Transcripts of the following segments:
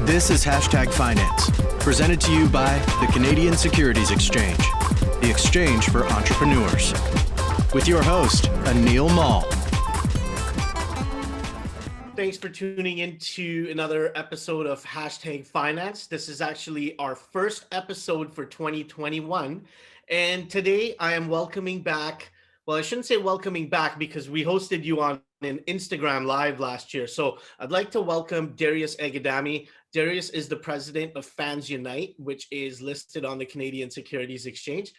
This is Hashtag Finance, presented to you by the Canadian Securities Exchange, the exchange for entrepreneurs. With your host, Anil Mall. Thanks for tuning into another episode of Hashtag Finance. This is actually our first episode for 2021. And today I am welcoming back, well, I shouldn't say welcoming back because we hosted you on an Instagram Live last year. So I'd like to welcome Darius Eghdami. Darius is the president of FansUnite, which is listed on the Canadian Securities Exchange.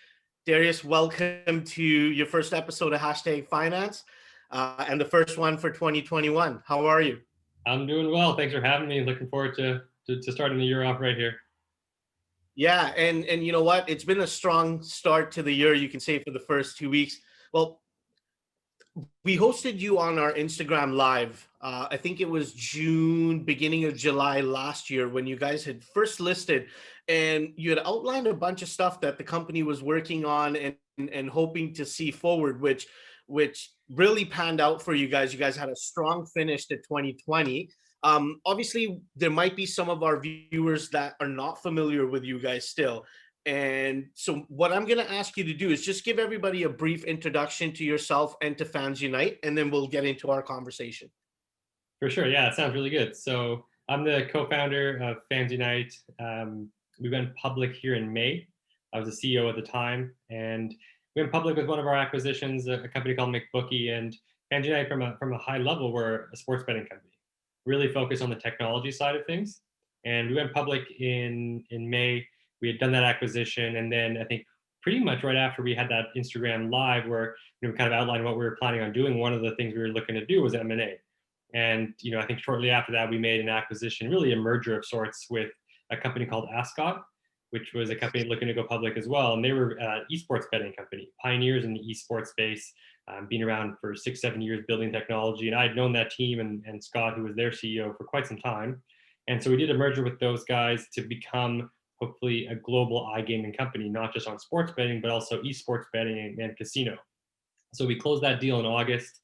Darius, welcome to your first episode of Hashtag Finance. And the first one for 2021. How are you? I'm doing well. Thanks for having me. Looking forward to starting the year off right here. Yeah, and you know what? It's been a strong start to the year, you can say, for the first 2 weeks. Well, we hosted you on our Instagram Live. I think it was June, beginning of July last year when you guys had first listed, and you had outlined a bunch of stuff that the company was working on and hoping to see forward, which really panned out for you guys. You guys had a strong finish to 2020. Obviously, there might be some of our viewers that are not familiar with you guys still. And so what I'm going to ask you to do is just give everybody a brief introduction to yourself and to FansUnite, and then we'll get into our conversation. For sure. Yeah, it sounds really good. So I'm the co-founder of FansUnite. We went public here in May. I was the CEO at the time, and we went public with one of our acquisitions, a company called McBookie. And FansUnite, from a high level, we're a sports betting company, really focused on the technology side of things. And we went public in May. We had done that acquisition, and then I think pretty much right after we had that Instagram Live where we kind of outlined what we were planning on doing. One of the things we were looking to do was M&A. And I think shortly after that, we made an acquisition, really a merger of sorts, with a company called Askott, which was a company looking to go public as well. And they were an esports betting company, pioneers in the esports space, been around for 6-7 years building technology. And I'd known that team and Scott, who was their CEO, for quite some time. And so we did a merger with those guys to become hopefully a global iGaming company, not just on sports betting, but also esports betting and casino. So we closed that deal in August.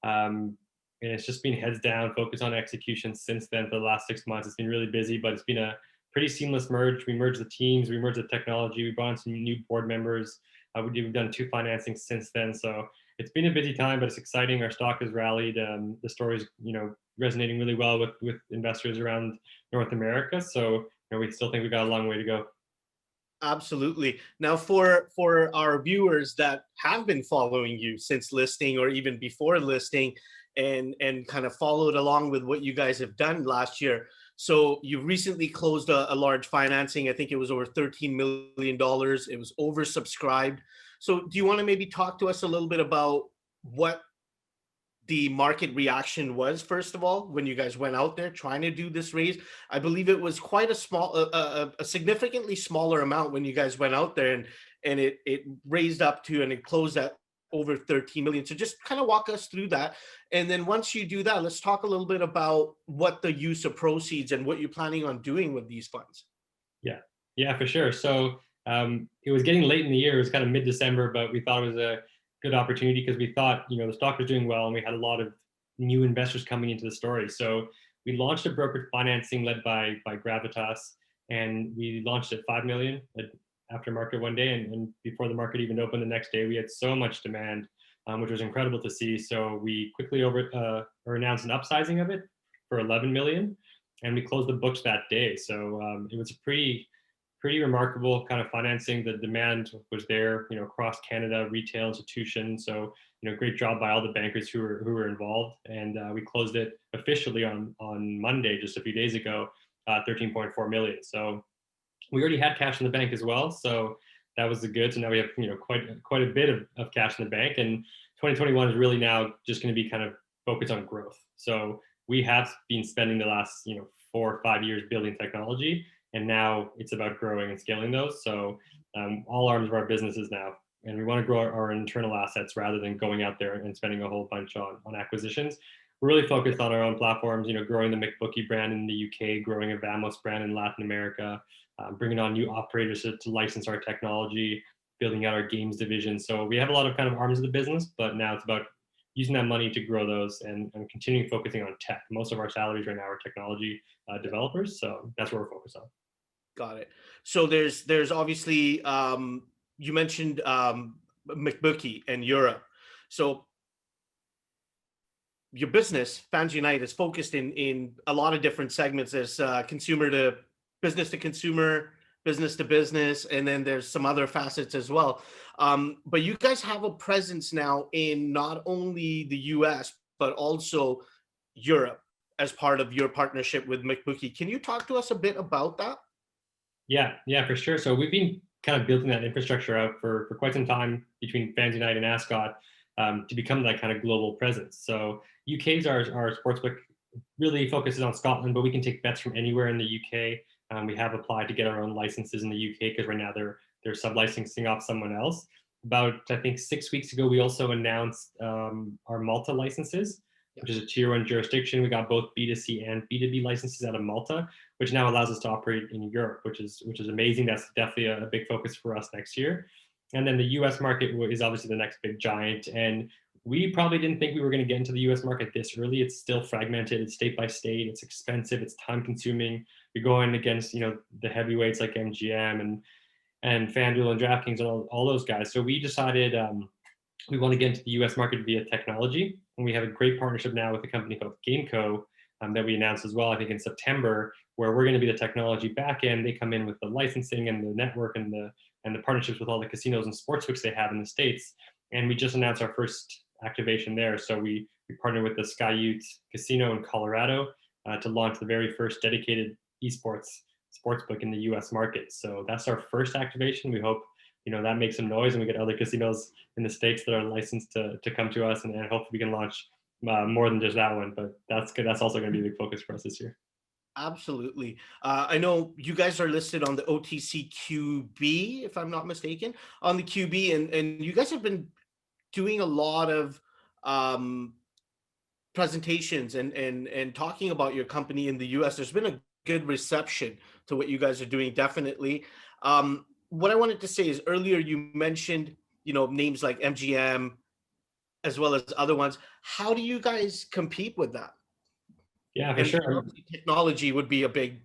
And it's just been heads down, focused on execution since then. For the last 6 months, it's been really busy, but it's been a pretty seamless merge. We merged the teams, we merged the technology, we brought in some new board members. We've done 2 financings since then. So it's been a busy time, but it's exciting. Our stock has rallied. The story's resonating really well with investors around North America. So we still think we got a long way to go. Absolutely. Now, for our viewers that have been following you since listing or even before listing, and kind of followed along with what you guys have done last year. So you recently closed a large financing. I think it was over $13 million. It was oversubscribed. So do you want to maybe talk to us a little bit about what the market reaction was, first of all, when you guys went out there trying to do this raise? I believe it was quite a small, a significantly smaller amount when you guys went out there, and it raised up to, and it closed at over 13 million. So just kind of walk us through that. And then once you do that, let's talk a little bit about what the use of proceeds and what you're planning on doing with these funds. Yeah, for sure. So it was getting late in the year. It was kind of mid-December, but we thought it was a good opportunity because we thought, the stock was doing well and we had a lot of new investors coming into the story. So we launched a brokered financing led by Gravitas, and we launched at 5 million after market one day, and before the market even opened the next day. We had so much demand, which was incredible to see. So we quickly announced an upsizing of it for 11 million, and we closed the books that day. So it was a pretty remarkable kind of financing. The demand was there, across Canada, retail institutions. So, great job by all the bankers who were involved. And we closed it officially on Monday, just a few days ago, 13.4 million. So we already had cash in the bank as well. So that was the good. So now we have, quite a bit of cash in the bank. And 2021 is really now just going to be kind of focused on growth. So we have been spending the last, 4 or 5 years building technology. And now it's about growing and scaling those. So all arms of our businesses now, and we want to grow our internal assets rather than going out there and spending a whole bunch on acquisitions. We're really focused on our own platforms, growing the McBookie brand in the UK, growing a Vamos brand in Latin America, bringing on new operators to license our technology, building out our games division. So we have a lot of kind of arms of the business, but now it's about using that money to grow those and continuing focusing on tech. Most of our salaries right now are technology developers, so that's what we're focused on. Got it. So there's obviously you mentioned McBookie and Europe. So your business, FansUnite, is focused in a lot of different segments. There's consumer to consumer, business to business, and then there's some other facets as well. But you guys have a presence now in not only the US, but also Europe as part of your partnership with McBookie. Can you talk to us a bit about that? Yeah, for sure. So we've been kind of building that infrastructure out for quite some time between FansUnite and Askott to become that kind of global presence. So UK's our sportsbook really focuses on Scotland, but we can take bets from anywhere in the UK. We have applied to get our own licenses in the UK because right now they're sub-licensing off someone else. About, I think, 6 weeks ago, we also announced our Malta licenses, which is a tier 1 jurisdiction. We got both B2C and B2B licenses out of Malta, which now allows us to operate in Europe, which is amazing. That's definitely a big focus for us next year. And then the US market is obviously the next big giant. And we probably didn't think we were going to get into the US market this early. It's still fragmented. It's state by state. It's expensive. It's time consuming. You're going against, the heavyweights like MGM and FanDuel and DraftKings and all those guys. So we decided we want to get into the US market via technology. And we have a great partnership now with a company called GameCo that we announced as well, I think in September, where we're going to be the technology backend. They come in with the licensing and the network and the partnerships with all the casinos and sportsbooks they have in the States. And we just announced our first activation there. So we partnered with the Sky Utes Casino in Colorado to launch the very first dedicated esports sportsbook in the US market. So that's our first activation. We hope that makes some noise and we get other casinos in the States that are licensed to come to us, and hopefully we can launch more than just that one. But that's good. That's also going to be a big focus for us this year. Absolutely. I know you guys are listed on the OTC QB, if I'm not mistaken, on the QB, and you guys have been doing a lot of presentations and talking about your company in the US. There's been a good reception to what you guys are doing, definitely. What I wanted to say is earlier you mentioned, names like MGM as well as other ones. How do you guys compete with that? Yeah, for sure. Technology would be a big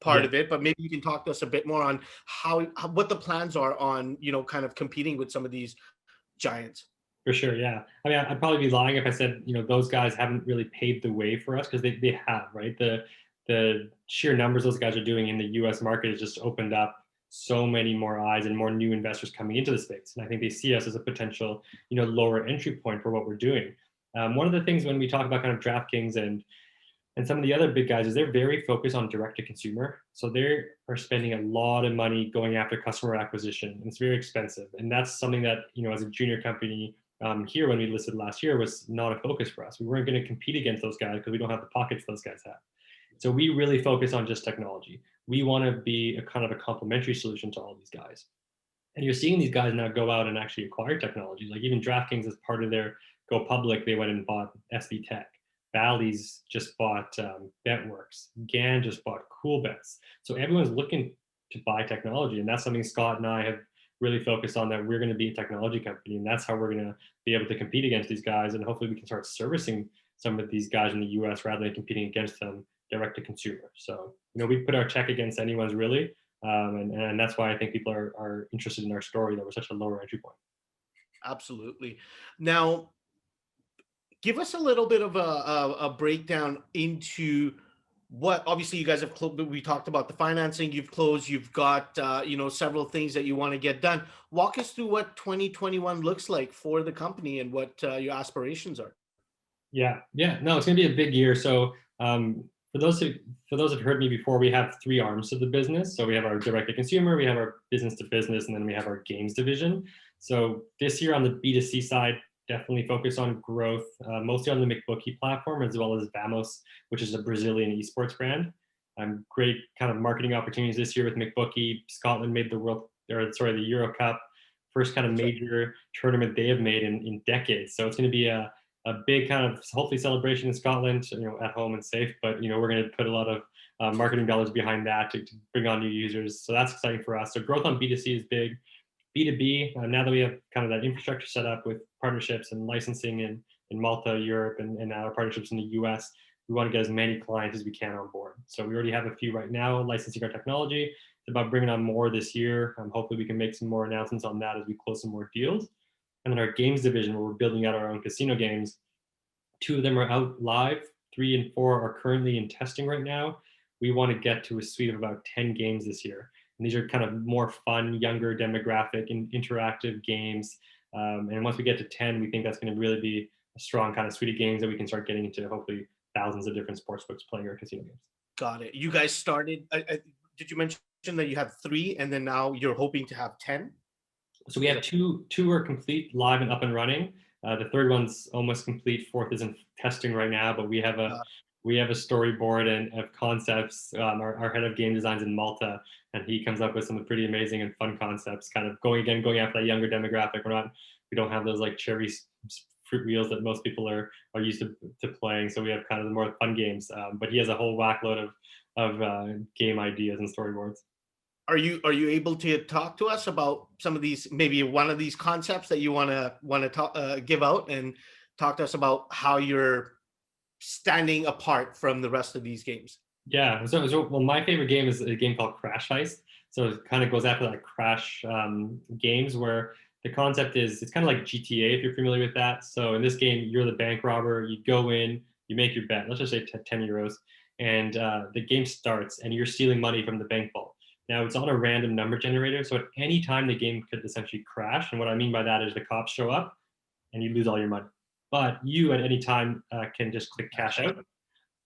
part of it, but maybe you can talk to us a bit more on what the plans are on, kind of competing with some of these giants. For sure, yeah. I mean, I'd probably be lying if I said, those guys haven't really paved the way for us, because they have, right? The sheer numbers those guys are doing in the US market has just opened up so many more eyes and more new investors coming into the space. And I think they see us as a potential, lower entry point for what we're doing. One of the things when we talk about kind of DraftKings and some of the other big guys is they're very focused on direct to consumer. So they are spending a lot of money going after customer acquisition, and it's very expensive. And that's something that, as a junior company here when we listed last year was not a focus for us. We weren't going to compete against those guys because we don't have the pockets those guys have. So we really focus on just technology. We want to be a kind of a complementary solution to all these guys. And you're seeing these guys now go out and actually acquire technology. Like even DraftKings, as part of their go public, they went and bought SB Tech. Bally's just bought BetWorks. GAN just bought Cool Bets. So everyone's looking to buy technology. And that's something Scott and I have really focused on, that we're going to be a technology company. And that's how we're going to be able to compete against these guys. And hopefully we can start servicing some of these guys in the US rather than competing against them direct to consumer. So, we put our tech against anyone's really. And that's why I think people are interested in our story, that we're such a lower entry point. Absolutely. Now, give us a little bit of a breakdown into what, obviously you guys have closed. We talked about the financing you've closed. You've got, several things that you want to get done. Walk us through what 2021 looks like for the company and what your aspirations are. Yeah. No, it's going to be a big year. So for those who've heard me before, we have 3 arms to the business. So we have our direct to consumer, we have our business to business, and then we have our games division. So this year on the B2C side, definitely focus on growth, mostly on the McBookie platform, as well as Vamos, which is a Brazilian esports brand. Great kind of marketing opportunities this year with McBookie. Scotland made the Euro Cup, first kind of major tournament they have made in decades. So it's going to be a big kind of hopefully celebration in Scotland, at home and safe. But we're going to put a lot of marketing dollars behind that to bring on new users. So that's exciting for us. So growth on B2C is big. B2B, now that we have kind of that infrastructure set up with partnerships and licensing in Malta, Europe, and now our partnerships in the US, we want to get as many clients as we can on board. So we already have a few right now licensing our technology. It's about bringing on more this year. Hopefully we can make some more announcements on that as we close some more deals. And then our games division, where we're building out our own casino games, 2 of them are out live, 3 and 4 are currently in testing right now. We want to get to a suite of about 10 games this year. And these are kind of more fun, younger demographic and interactive games. And once we get to 10, we think that's going to really be a strong kind of suite of games that we can start getting into, hopefully thousands of different sportsbooks playing our casino games. Got it. You guys started, did you mention that you have 3 and then now you're hoping to have 10? So we have two are complete, live and up and running. The third one's almost complete. 4th is in testing right now, but we have a storyboard and of concepts. Our head of game designs in Malta, and he comes up with some pretty amazing and fun concepts, kind of going after that younger demographic. We don't have those like cherry fruit wheels that most people are used to playing. So we have kind of the more fun games. But he has a whole whackload of game ideas and storyboards. Are you able to talk to us about some of these, maybe one of these concepts that you want to give out, and talk to us about how you're standing apart from the rest of these games? Yeah, so well, my favorite game is a game called Crash Heist. So it kind of goes after like Crash games, where the concept is, it's kind of like GTA, if you're familiar with that. So in this game, you're the bank robber. You go in, you make your bet. Let's just say 10 euros, and the game starts, and you're stealing money from the bank vault. Now it's on a random number generator, so at any time the game could essentially crash. And what I mean by that is the cops show up, and you lose all your money. But you at any time can just click cash out.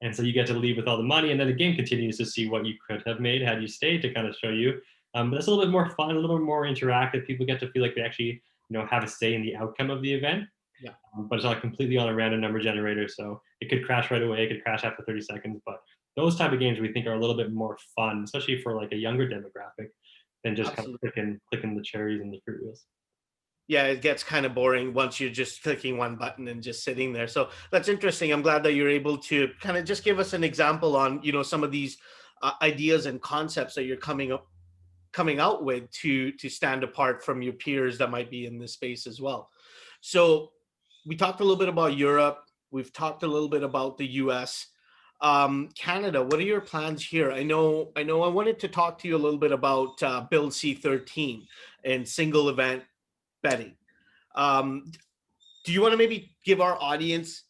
And so you get to leave with all the money, and then the game continues to see what you could have made had you stayed, to kind of show you. But that's a little bit more fun, a little bit more interactive. People get to feel like they actually, have a say in the outcome of the event. Yeah. But it's not completely on a random number generator, so it could crash right away. It could crash after 30 seconds. But those type of games we think are a little bit more fun, especially for like a younger demographic, than just kind of clicking the cherries and the fruit wheels. Yeah, it gets kind of boring once you're just clicking one button and just sitting there. So that's interesting. I'm glad that you're able to kind of just give us an example on, some of these ideas and concepts that you're coming out with to stand apart from your peers that might be in this space as well. So we talked a little bit about Europe. We've talked a little bit about the US. Canada, what are your plans here? I know I wanted to talk to you a little bit about Bill C13 and single event betting. Do you want to maybe give our audience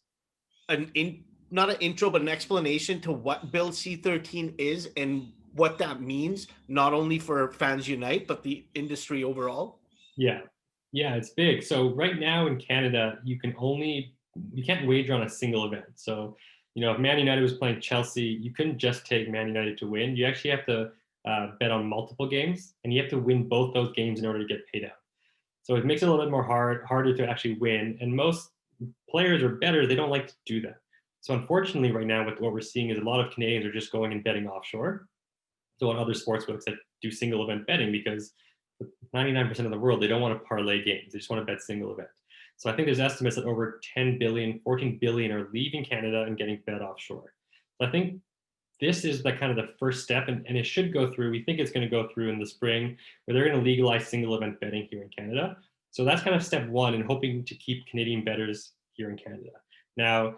not an intro, but an explanation to what Bill C13 is and what that means, not only for FansUnite, but the industry overall? Yeah, it's big. So right now in Canada, you can't wager on a single event. So, if Man United was playing Chelsea, you couldn't just take Man United to win. You actually have to bet on multiple games, and you have to win both those games in order to get paid out. So it makes it a little bit more harder to actually win. And most players or bettors, they don't like to do that. So unfortunately, right now, with what we're seeing is a lot of Canadians are just going and betting offshore. So on other sportsbooks that do single event betting, because 99% of the world, they don't want to parlay games. They just want to bet single event. So I think there's estimates that over 10 billion, 14 billion are leaving Canada and getting bet offshore. So I think this is the kind of the first step, and it should go through. We think it's going to go through in the spring, where they're going to legalize single event betting here in Canada. So that's kind of step one, in hoping to keep Canadian bettors here in Canada. Now,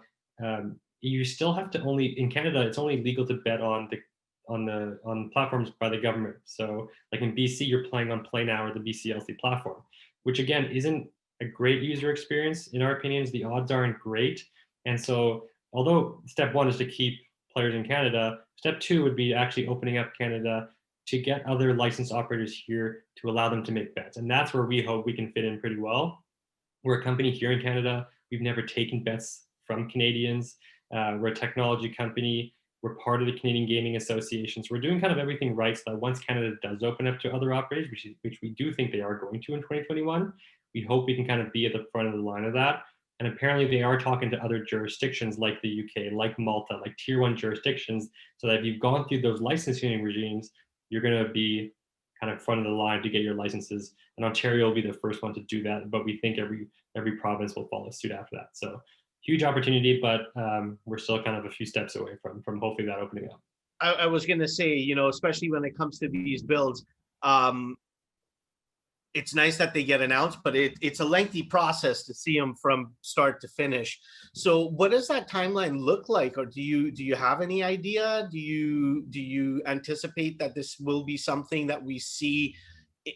you still have to in Canada, it's only legal to bet on platforms by the government. So like in BC, you're playing on Play Now or the BCLC platform, which again isn't a great user experience. In our opinions, the odds aren't great. And so although step one is to keep players in Canada, step two would be actually opening up Canada to get other licensed operators here to allow them to make bets. And that's where we hope we can fit in pretty well. We're a company here in Canada. We've never taken bets from Canadians. We're a technology company. We're part of the Canadian Gaming Association. So we're doing kind of everything right, so that once Canada does open up to other operators, which we do think they are going to in 2021, we hope we can kind of be at the front of the line of that. And apparently they are talking to other jurisdictions like the UK, like Malta, like tier 1 jurisdictions, so that if you've gone through those licensing regimes, you're going to be kind of front of the line to get your licenses. And Ontario will be the first one to do that, but we think every province will follow suit after that. So huge opportunity, but we're still kind of a few steps away from hopefully that opening up. I was going to say, especially when it comes to these builds, it's nice that they get announced, but it's a lengthy process to see them from start to finish. So what does that timeline look like? Or do you have any idea? Do you anticipate that this will be something that we see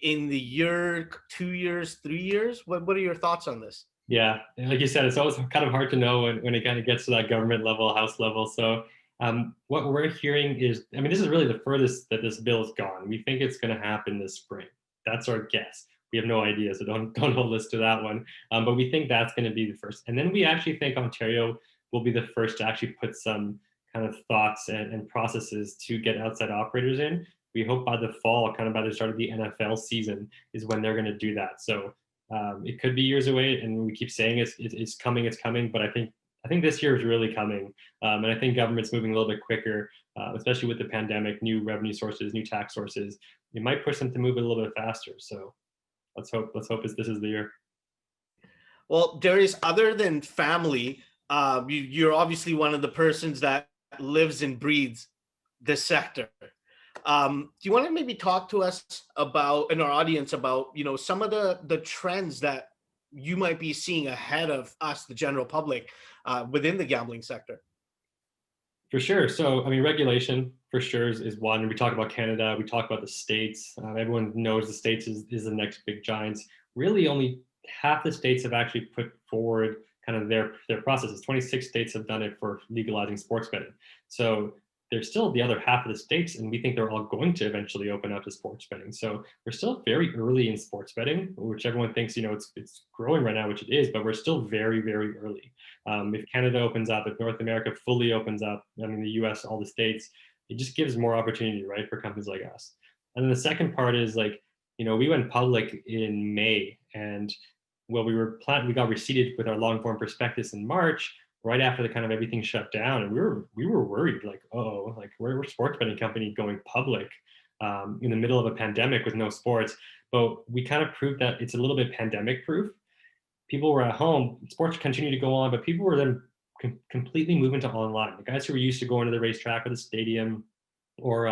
in the year, 2 years, 3 years? What are your thoughts on this? Yeah, and like you said, it's always kind of hard to know when it kind of gets to that government level, House level. So what we're hearing is, I mean, this is really the furthest that this bill has gone. We think it's going to happen this spring. That's our guess. We have no idea, so don't hold us to that one. But we think that's going to be the first. And then we actually think Ontario will be the first to actually put some kind of thoughts and processes to get outside operators in. We hope by the fall, kind of by the start of the NFL season, is when they're going to do that. So it could be years away, and we keep saying it's coming, but I think this year is really coming, and I think government's moving a little bit quicker, especially with the pandemic, new revenue sources, new tax sources. It might push them to move a little bit faster. So let's hope this is the year. Well, Darius, other than family, you're obviously one of the persons that lives and breathes this sector. Do you want to maybe talk to us about, in our audience, about, some of the trends that you might be seeing ahead of us, the general public, within the gambling sector? For sure. So, I mean, regulation for sure is one. We talk about Canada, we talk about the States. Everyone knows the States is the next big giants. Really, only half the states have actually put forward kind of their processes. 26 states have done it for legalizing sports betting. So there's still the other half of the states, and we think they're all going to eventually open up to sports betting. So we're still very early in sports betting, which everyone thinks, it's growing right now, which it is, but we're still very, very early. If Canada opens up, if North America fully opens up, I mean, the US, all the states, it just gives more opportunity, right, for companies like us. And then the second part is we went public in May, and we got receipted with our long form prospectus in March, right after the kind of everything shut down, and we were worried, we're a sports betting company going public in the middle of a pandemic with no sports. But we kind of proved that it's a little bit pandemic proof. People were at home, sports continued to go on, but people were then completely moving to online. The guys who were used to going to the racetrack or the stadium or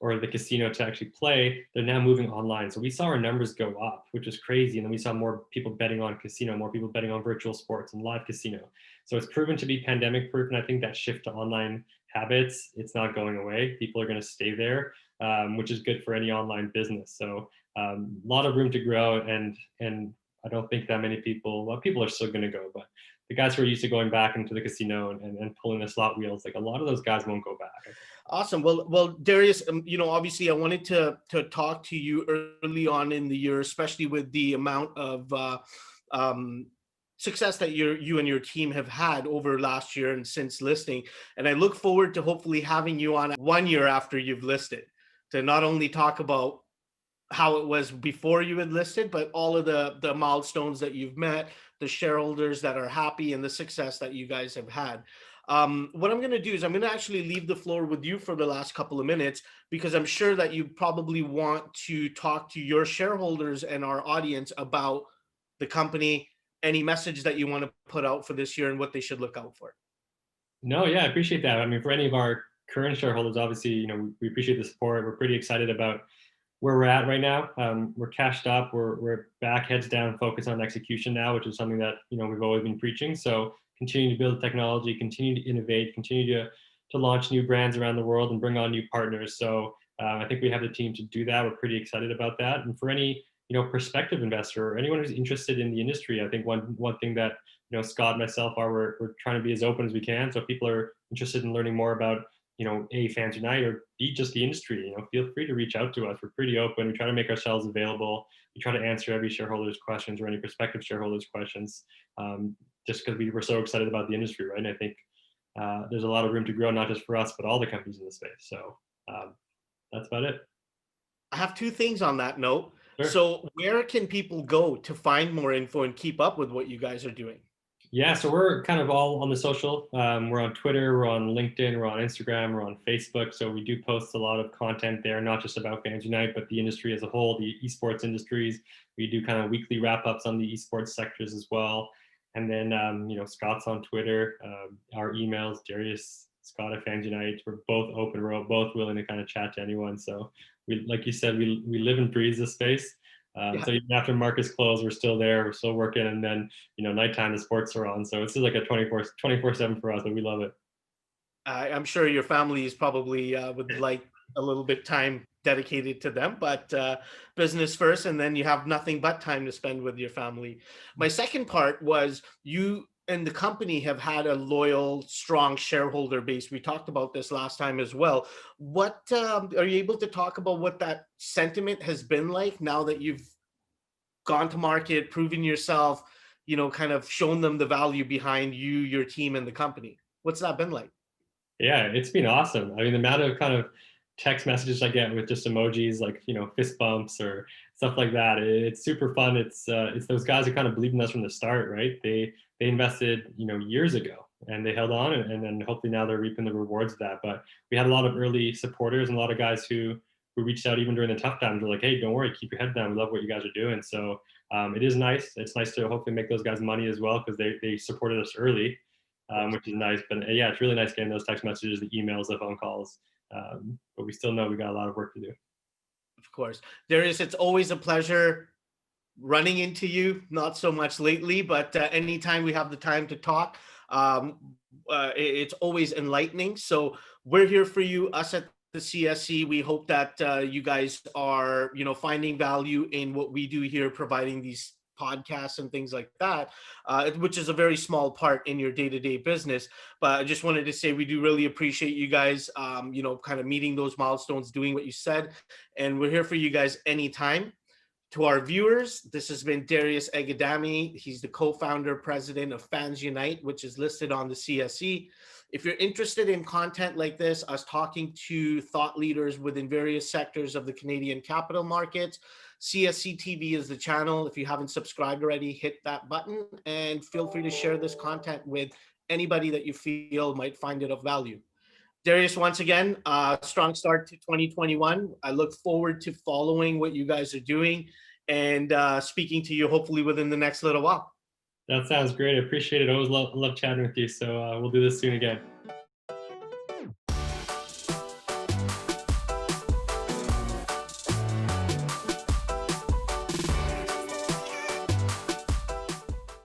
the casino to actually play, they're now moving online. So we saw our numbers go up, which is crazy. And then we saw more people betting on casino, more people betting on virtual sports and live casino. So it's proven to be pandemic proof. And I think that shift to online habits, it's not going away. People are going to stay there, which is good for any online business. So a lot of room to grow. And I don't think that many people are still going to go, but the guys who are used to going back into the casino and pulling the slot wheels, a lot of those guys won't go back. Awesome. Well, Darius, obviously I wanted to talk to you early on in the year, especially with the amount of success that you and your team have had over last year and since listing. And I look forward to hopefully having you on 1 year after you've listed, to not only talk about how it was before you had listed, but all of the milestones that you've met, the shareholders that are happy, and the success that you guys have had. What I'm going to do is I'm going to actually leave the floor with you for the last couple of minutes, because I'm sure that you probably want to talk to your shareholders and our audience about the company, any message that you want to put out for this year and what they should look out for. No, yeah, I appreciate that. I mean, for any of our current shareholders, obviously, we appreciate the support. We're pretty excited about where we're at right now. We're cashed up. We're back, heads down, focused on execution now, which is something that we've always been preaching. So continue to build technology, continue to innovate, continue to launch new brands around the world and bring on new partners. So I think we have the team to do that. We're pretty excited about that. And for any prospective investor or anyone who's interested in the industry, I think one thing that Scott and myself we're trying to be as open as we can. So if people are interested in learning more about A, FansUnite, or B, just the industry, feel free to reach out to us. We're pretty open. We try to make ourselves available. We try to answer every shareholder's questions or any prospective shareholders' questions, just because we're so excited about the industry, right? And I think there's a lot of room to grow, not just for us, but all the companies in the space. So that's about it. I have two things on that note. Sure. So where can people go to find more info and keep up with what you guys are doing? Yeah, so we're kind of all on the social. We're on Twitter, we're on LinkedIn, we're on Instagram, we're on Facebook. So we do post a lot of content there, not just about FansUnite, but the industry as a whole, the esports industries. We do kind of weekly wrap-ups on the esports sectors as well. And then, Scott's on Twitter. Our emails, Darius, Scott at FansUnite. We're both open. We're both willing to kind of chat to anyone. So we, like you said, we live and breathe this space. So even after markets close, we're still there, we're still working, and then nighttime the sports are on. So it's just like a 24/7 for us, but we love it. I'm sure your family is probably would like a little bit time dedicated to them, but business first, and then you have nothing but time to spend with your family. My second part was you and the company have had a loyal, strong shareholder base. We talked about this last time as well. What are you able to talk about what that sentiment has been like now that you've gone to market, proven yourself, kind of shown them the value behind you, your team, and the company? What's that been like? Yeah, it's been awesome. I mean, the amount of kind of text messages I get with just emojis like fist bumps or stuff like that. It's super fun. It's those guys who kind of believed in us from the start, right? They invested years ago and they held on, and then hopefully now they're reaping the rewards of that. But we had a lot of early supporters and a lot of guys who reached out even during the tough times. They're like, hey, don't worry, keep your head down. We love what you guys are doing. So it is nice. It's nice to hopefully make those guys money as well because they supported us early. Which is nice. But yeah, it's really nice getting those text messages, the emails, the phone calls. But we still know we got a lot of work to do. Of course. Darius, it's always a pleasure running into you. Not so much lately, but anytime we have the time to talk, it's always enlightening. So we're here for you, us at the CSE. We hope that you guys are, finding value in what we do here, providing these podcasts and things like that, which is a very small part in your day-to-day business. But I just wanted to say we do really appreciate you guys, kind of meeting those milestones, doing what you said, and we're here for you guys anytime. To our viewers, this has been Darius Eghdami. He's the co-founder, president of FansUnite, which is listed on the CSE. If you're interested in content like this, us talking to thought leaders within various sectors of the Canadian capital markets, CSE TV is the channel. If you haven't subscribed already, hit that button and feel free to share this content with anybody that you feel might find it of value. Darius, once again, strong start to 2021. I look forward to following what you guys are doing and speaking to you hopefully within the next little while. That sounds great. I appreciate it. I always love chatting with you. So we'll do this soon again.